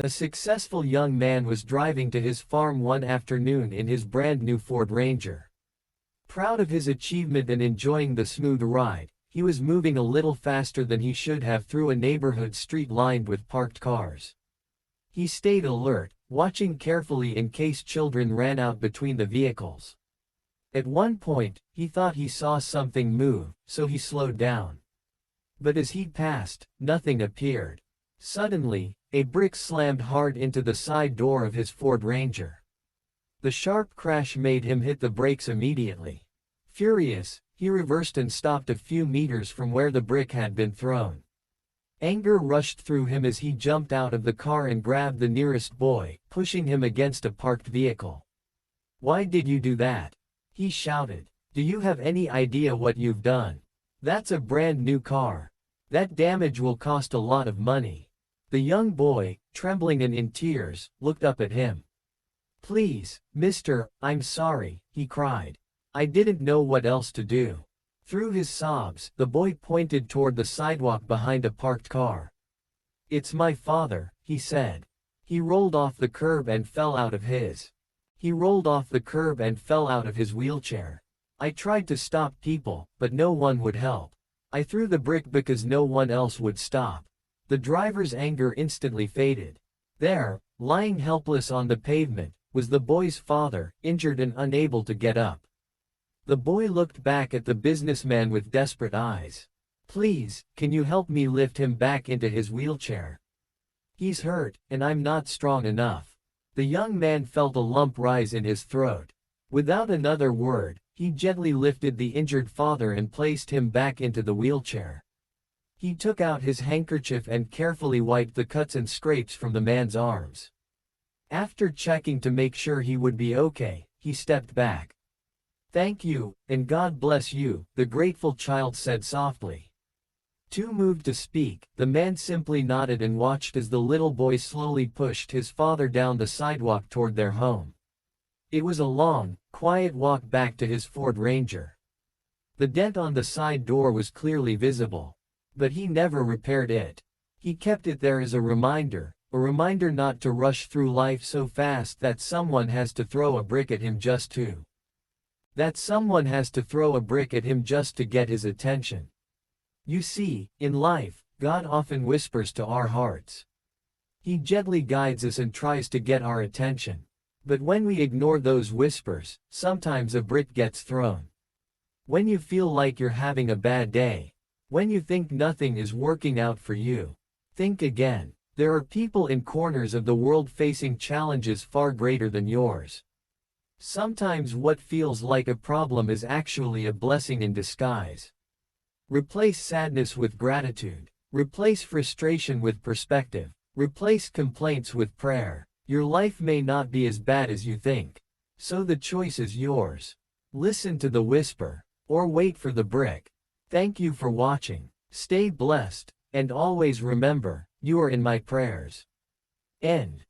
A successful young man was driving to his farm one afternoon in his brand new Ford Ranger. Proud of his achievement and enjoying the smooth ride, he was moving a little faster than he should have through a neighborhood street lined with parked cars. He stayed alert, watching carefully in case children ran out between the vehicles. At one point, he thought he saw something move, so he slowed down. But as he passed, nothing appeared. Suddenly, a brick slammed hard into the side door of his Ford Ranger. The sharp crash made him hit the brakes immediately. Furious, he reversed and stopped a few meters from where the brick had been thrown. Anger rushed through him as he jumped out of the car and grabbed the nearest boy, pushing him against a parked vehicle. "Why did you do that?" he shouted. "Do you have any idea what you've done? That's a brand new car. That damage will cost a lot of money." The young boy, trembling and in tears, looked up at him. "Please, mister, I'm sorry," he cried. "I didn't know what else to do." Through his sobs, the boy pointed toward the sidewalk behind a parked car. "It's my father," he said. He rolled off the curb and fell out of his wheelchair. "I tried to stop people, but no one would help. I threw the brick because no one else would stop." The driver's anger instantly faded. There, lying helpless on the pavement, was the boy's father, injured and unable to get up. The boy looked back at the businessman with desperate eyes. "Please, can you help me lift him back into his wheelchair? He's hurt, and I'm not strong enough." The young man felt a lump rise in his throat. Without another word, he gently lifted the injured father and placed him back into the wheelchair. He took out his handkerchief and carefully wiped the cuts and scrapes from the man's arms. After checking to make sure he would be okay, he stepped back. "Thank you, and God bless you," the grateful child said softly. Too moved to speak, the man simply nodded and watched as the little boy slowly pushed his father down the sidewalk toward their home. It was a long, quiet walk back to his Ford Ranger. The dent on the side door was clearly visible. But he never repaired it. He kept it there as a reminder not to rush through life so fast that someone has to throw a brick at him just to get his attention. You see, in life, God often whispers to our hearts. He gently guides us and tries to get our attention. But when we ignore those whispers, sometimes a brick gets thrown. When you feel like you're having a bad day, when you think nothing is working out for you, think again. There are people in corners of the world facing challenges far greater than yours. Sometimes what feels like a problem is actually a blessing in disguise. Replace sadness with gratitude. Replace frustration with perspective. Replace complaints with prayer. Your life may not be as bad as you think. So the choice is yours. Listen to the whisper, or wait for the brick. Thank you for watching. Stay blessed, and always remember, you are in my prayers. End.